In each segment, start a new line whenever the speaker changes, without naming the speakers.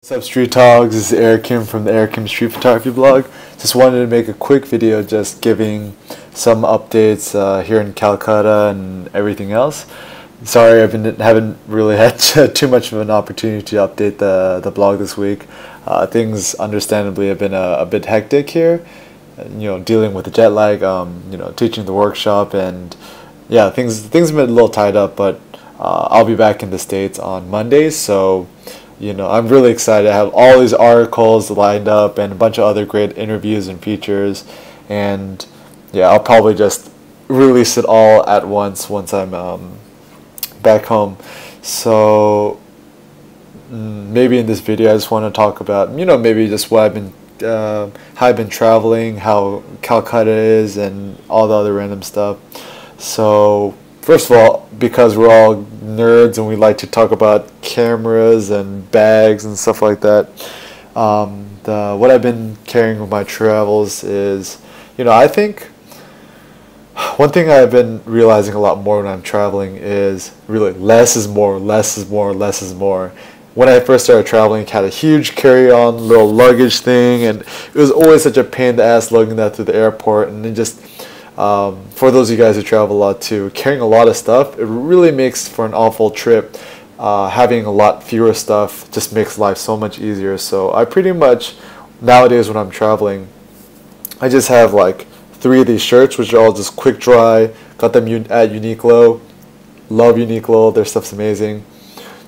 What's up, Street Talks? This is Eric Kim from the Eric Kim Street Photography blog. Just wanted to make a quick video just giving some updates here in Calcutta and everything else. Sorry, haven't really had too much of an opportunity to update the blog this week. Things understandably have been a bit hectic here. Dealing with the jet lag, teaching the workshop, and yeah, things have been a little tied up. But I'll be back in the States on Monday, so I'm really excited. I have all these articles lined up and a bunch of other great interviews and features, and yeah, I'll probably just release it all at once I'm back home. So maybe in this video I just want to talk about maybe just what how I've been traveling, how Calcutta is, and all the other random stuff. So first of all, because we're all nerds and we like to talk about cameras and bags and stuff like that, what I've been carrying with my travels is, I think one thing I've been realizing a lot more when I'm traveling is really less is more, less is more, less is more. When I first started traveling, I had a huge carry-on little luggage thing, and it was always such a pain in the ass lugging that through the airport, and then just for those of you guys who travel a lot too, carrying a lot of stuff, it really makes for an awful trip. Having a lot fewer stuff just makes life so much easier. So I pretty much, nowadays when I'm traveling, I just have like 3 of these shirts, which are all just quick dry. Got them at Uniqlo. Love Uniqlo, their stuff's amazing.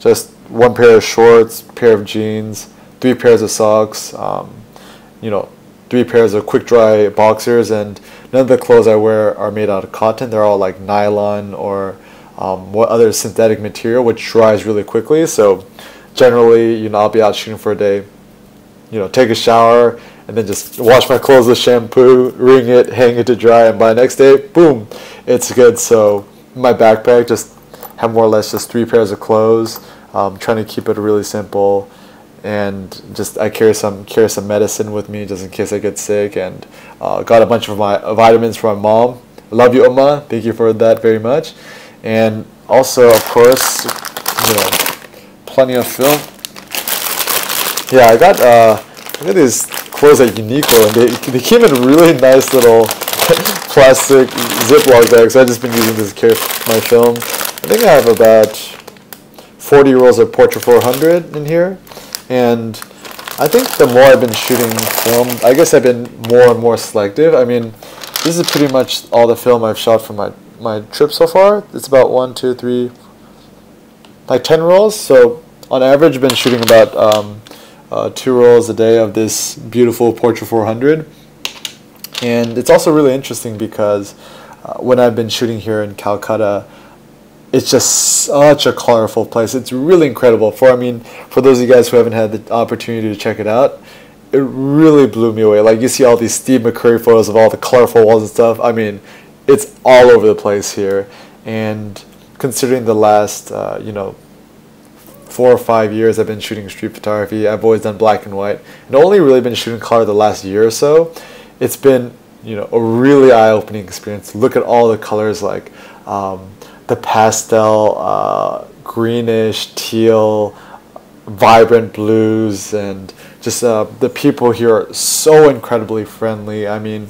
Just 1 pair of shorts, pair of jeans, 3 pairs of socks, 3 pairs of quick dry boxers, and none of the clothes I wear are made out of cotton. They're all like nylon or what other synthetic material, which dries really quickly. So generally, I'll be out shooting for a day, take a shower, and then just wash my clothes with shampoo, wring it, hang it to dry, and by the next day, boom, it's good. So in my backpack, just have more or less just 3 pairs of clothes. Trying to keep it really simple, and just I carry some medicine with me just in case I get sick, and got a bunch of my vitamins from my mom. I love you, Oma. Thank you for that very much. And also, of course, plenty of film. Yeah, I got these clothes at Uniqlo, and they came in really nice little plastic Ziploc bags. So I've just been using this to carry my film. I think I have about 40 rolls of Portra 400 in here, and I think the more I've been shooting film, I guess I've been more and more selective. I mean, this is pretty much all the film I've shot from my trip so far. It's about 1, 2, 3, like 10 rolls. So on average, I've been shooting about 2 rolls a day of this beautiful Portra 400. And it's also really interesting because when I've been shooting here in Calcutta, it's just such a colorful place. It's really incredible. For those of you guys who haven't had the opportunity to check it out, it really blew me away. Like, you see all these Steve McCurry photos of all the colorful walls and stuff. I mean, it's all over the place here. And considering the last, 4 or 5 years I've been shooting street photography, I've always done black and white, and only really been shooting color the last year or so. It's been, a really eye-opening experience to look at all the colors, like the pastel, greenish, teal, vibrant blues, and just the people here are so incredibly friendly. I mean,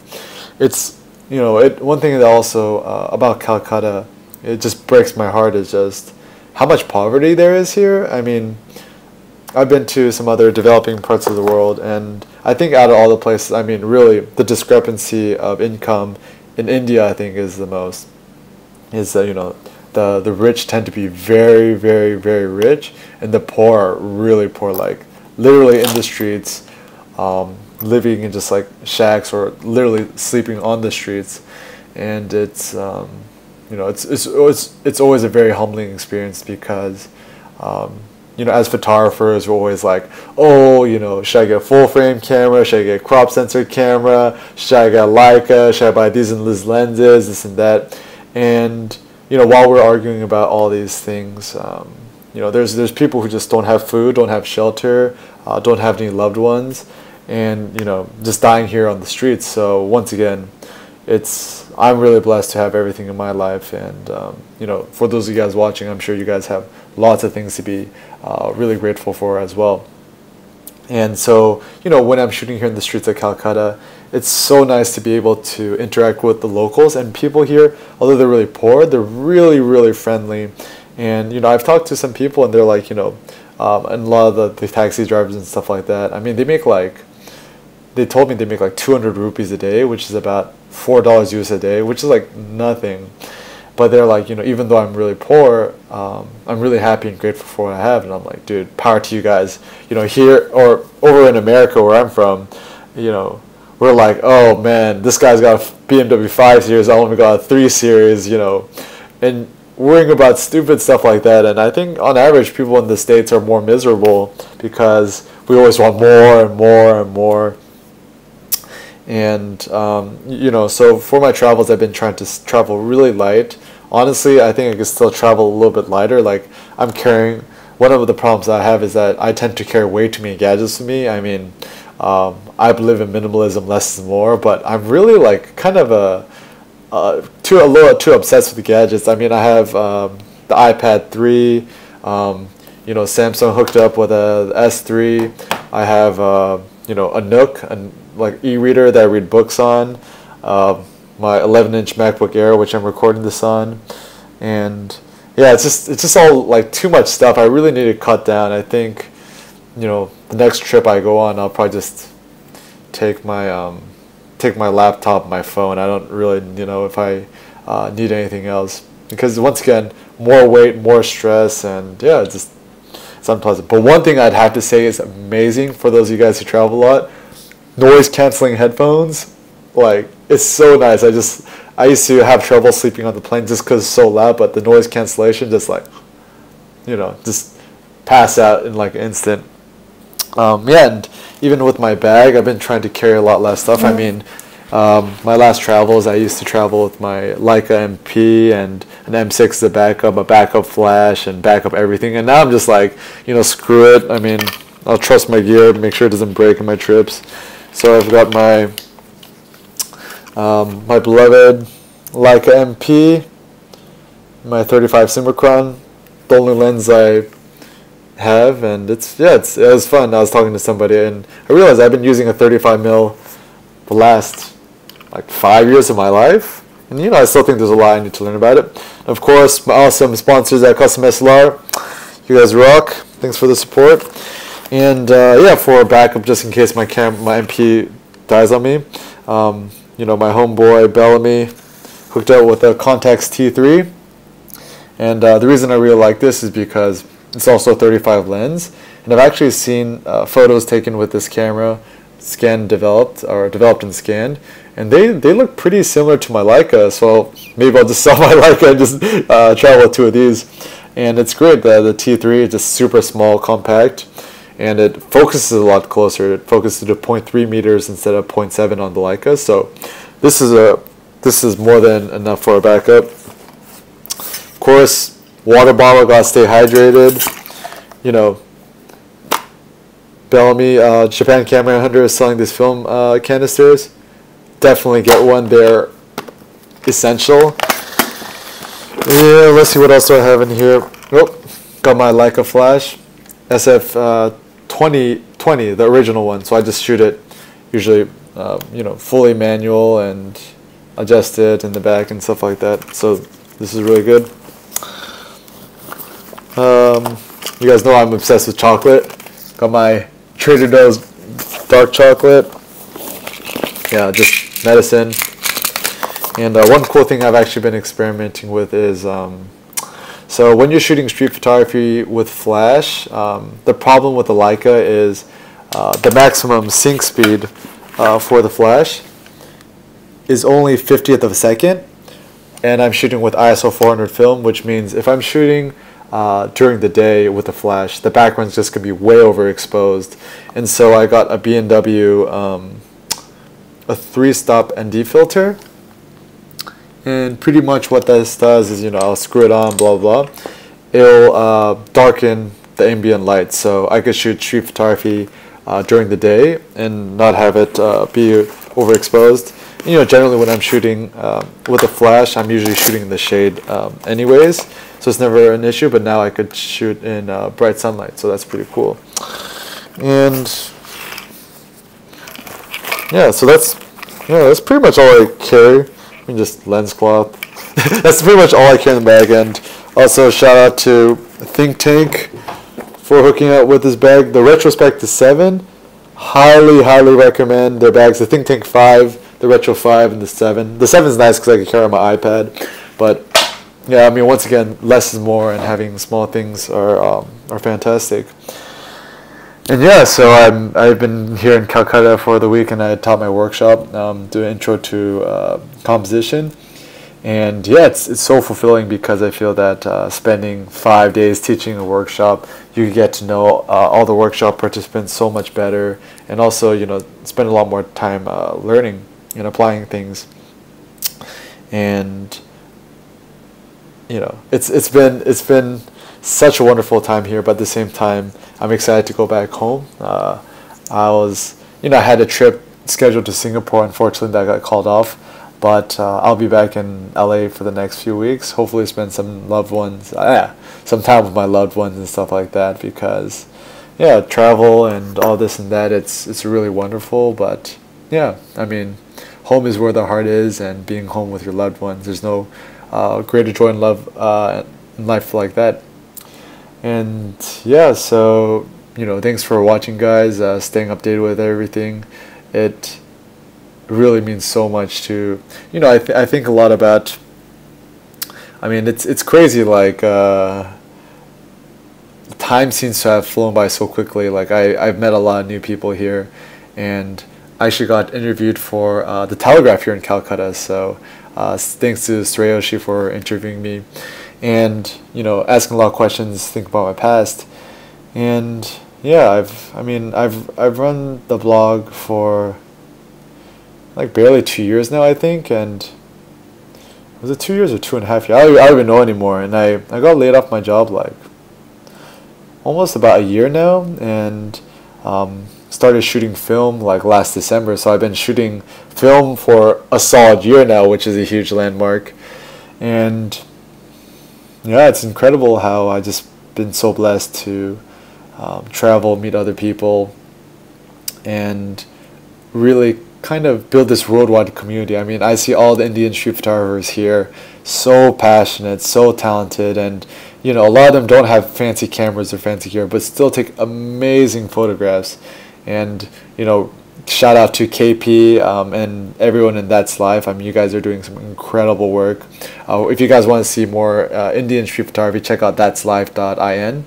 it's one thing that also about Calcutta, it just breaks my heart, is just how much poverty there is here. I mean, I've been to some other developing parts of the world, and I think out of all the places, really the discrepancy of income in India, I think, is the most. Is the rich tend to be very, very, very rich, and the poor are really poor, like literally in the streets, living in just like shacks or literally sleeping on the streets. And it's it's always a very humbling experience because as photographers, we're always like, oh, should I get a full frame camera, should I get a crop sensor camera, should I get a Leica, should I buy these and these lenses, this and that. And while we're arguing about all these things, there's people who just don't have food, don't have shelter, don't have any loved ones, and just dying here on the streets. So once again, I'm really blessed to have everything in my life, and for those of you guys watching, I'm sure you guys have lots of things to be really grateful for as well. And so, when I'm shooting here in the streets of Calcutta, it's so nice to be able to interact with the locals and people here. Although they're really poor, they're really, really friendly. And, I've talked to some people and they're like, and a lot of the taxi drivers and stuff like that. I mean, they told me they make like 200 rupees a day, which is about $4 US a day, which is like nothing. But they're like, even though I'm really poor, I'm really happy and grateful for what I have. And I'm like, dude, power to you guys. Here or over in America where I'm from, we're like, oh man, this guy's got a BMW 5 Series, I only got a 3 Series, and worrying about stupid stuff like that. And I think on average, people in the States are more miserable because we always want more and more and more. And so for my travels, I've been trying to travel really light. Honestly, I think I could still travel a little bit lighter. Like, I'm carrying, one of the problems I have is that I tend to carry way too many gadgets with me. I mean, I believe in minimalism, less is more, but I'm really like kind of a little too obsessed with the gadgets. I mean, I have the iPad 3, Samsung hooked up with a S3. I have a Nook, and like e-reader that I read books on, my 11-inch MacBook Air, which I'm recording this on, and yeah, it's just all like too much stuff. I really need to cut down. I think, the next trip I go on, I'll probably just take my laptop, my phone. I don't really, if I need anything else, because once again, more weight, more stress, and yeah, it's unpleasant. But one thing I'd have to say is amazing for those of you guys who travel a lot: noise canceling headphones. Like, it's so nice. I used to have trouble sleeping on the plane just because it's so loud, but the noise cancellation, just like, just pass out in like an instant. Yeah, and even with my bag, I've been trying to carry a lot less stuff. I mean, my last travels, I used to travel with my Leica MP and an M6 as a backup flash, and backup everything. And now I'm just like, screw it. I mean, I'll trust my gear, make sure it doesn't break in my trips. So I've got my my beloved Leica MP, my 35 Summicron, the only lens I have, and it was fun. I was talking to somebody and I realized I've been using a 35 mil the last like 5 years of my life, and I still think there's a lot I need to learn about it. Of course, my awesome sponsors at Custom SLR, you guys rock. Thanks for the support. And yeah, for backup, just in case my MP dies on me, my homeboy Bellamy hooked up with a Contax T3, and the reason I really like this is because it's also a 35 lens, and I've actually seen photos taken with this camera, developed and scanned, and they look pretty similar to my Leica. So maybe I'll just sell my Leica and just travel with two of these. And it's great. The T3 is just super small, compact, and it focuses a lot closer. It focuses to 0.3 meters instead of 0.7 on the Leica. So this is more than enough for a backup. Of course, water bottle, gotta stay hydrated. Bellamy, Japan Camera Hunter is selling these film canisters. Definitely get one. They're essential. Yeah, let's see what else do I have in here. Oh, got my Leica flash, SF 2020, the original one. So I just shoot it usually, fully manual and adjust it in the back and stuff like that. So this is really good. You guys know I'm obsessed with chocolate. Got my Trader Joe's dark chocolate. Yeah, just medicine. And one cool thing I've actually been experimenting with is, so when you're shooting street photography with flash, the problem with the Leica is the maximum sync speed for the flash is only 50th of a second, and I'm shooting with ISO 400 film, which means if I'm shooting during the day with the flash, the background's just going to be way overexposed. And so I got a B&W a 3-stop ND filter, and pretty much what this does is, I'll screw it on, blah blah, it'll darken the ambient light, so I could shoot street photography during the day and not have it be overexposed. Generally when I'm shooting with a flash, I'm usually shooting in the shade anyways, so it's never an issue, but now I could shoot in bright sunlight, so that's pretty cool. And yeah, so that's pretty much all I carry. I mean, just lens cloth. That's pretty much all I carry in the bag. And also shout out to Think Tank for hooking up with this bag. The Retrospect 7, highly recommend their bags. The Think Tank 5, the Retro 5, and the 7. The 7 is nice because I can carry on my iPad, but yeah, I mean, once again, less is more, and having small things are fantastic. And yeah, so I've been here in Calcutta for the week, and I taught my workshop, doing intro to composition. And yeah, it's so fulfilling because I feel that spending 5 days teaching a workshop, you get to know all the workshop participants so much better, and also, you know, spend a lot more time learning and applying things. And you know, it's been such a wonderful time here, but at the same time, I'm excited to go back home. I had a trip scheduled to Singapore. Unfortunately, that got called off. But I'll be back in LA for the next few weeks. Hopefully, spend some some time with my loved ones and stuff like that. Because, yeah, travel and all this and that, it's really wonderful. But yeah, I mean, home is where the heart is, and being home with your loved ones, there's no greater joy and love in life like that. And yeah, so thanks for watching, guys. Staying updated with everything. It really means so much to I think a lot about. I mean, it's crazy. Like time seems to have flown by so quickly. Like I've met a lot of new people here, and I actually got interviewed for the Telegraph here in Calcutta. So thanks to Sreyoshi for interviewing me, and asking a lot of questions, think about my past. And yeah, I've run the blog for like barely 2 years now, I think. And was it 2 years or 2.5 years? I don't even know anymore. And I got laid off my job like almost about a year now, and started shooting film like last December. So I've been shooting film for a solid year now, which is a huge landmark. And yeah, it's incredible how I just been so blessed to travel, meet other people, and really kind of build this worldwide community. I mean, I see all the Indian street photographers here, so passionate, so talented, and a lot of them don't have fancy cameras or fancy gear, but still take amazing photographs. And shout out to KP and everyone in That's Life. I mean, you guys are doing some incredible work. If you guys want to see more Indian street photography, check out that'slife.in.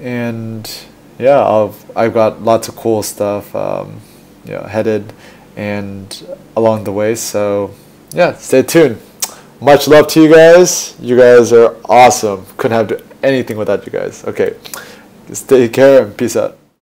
And yeah, I've got lots of cool stuff headed and along the way. So yeah, stay tuned. Much love to you guys. You guys are awesome. Couldn't have done anything without you guys. Okay, just take care and peace out.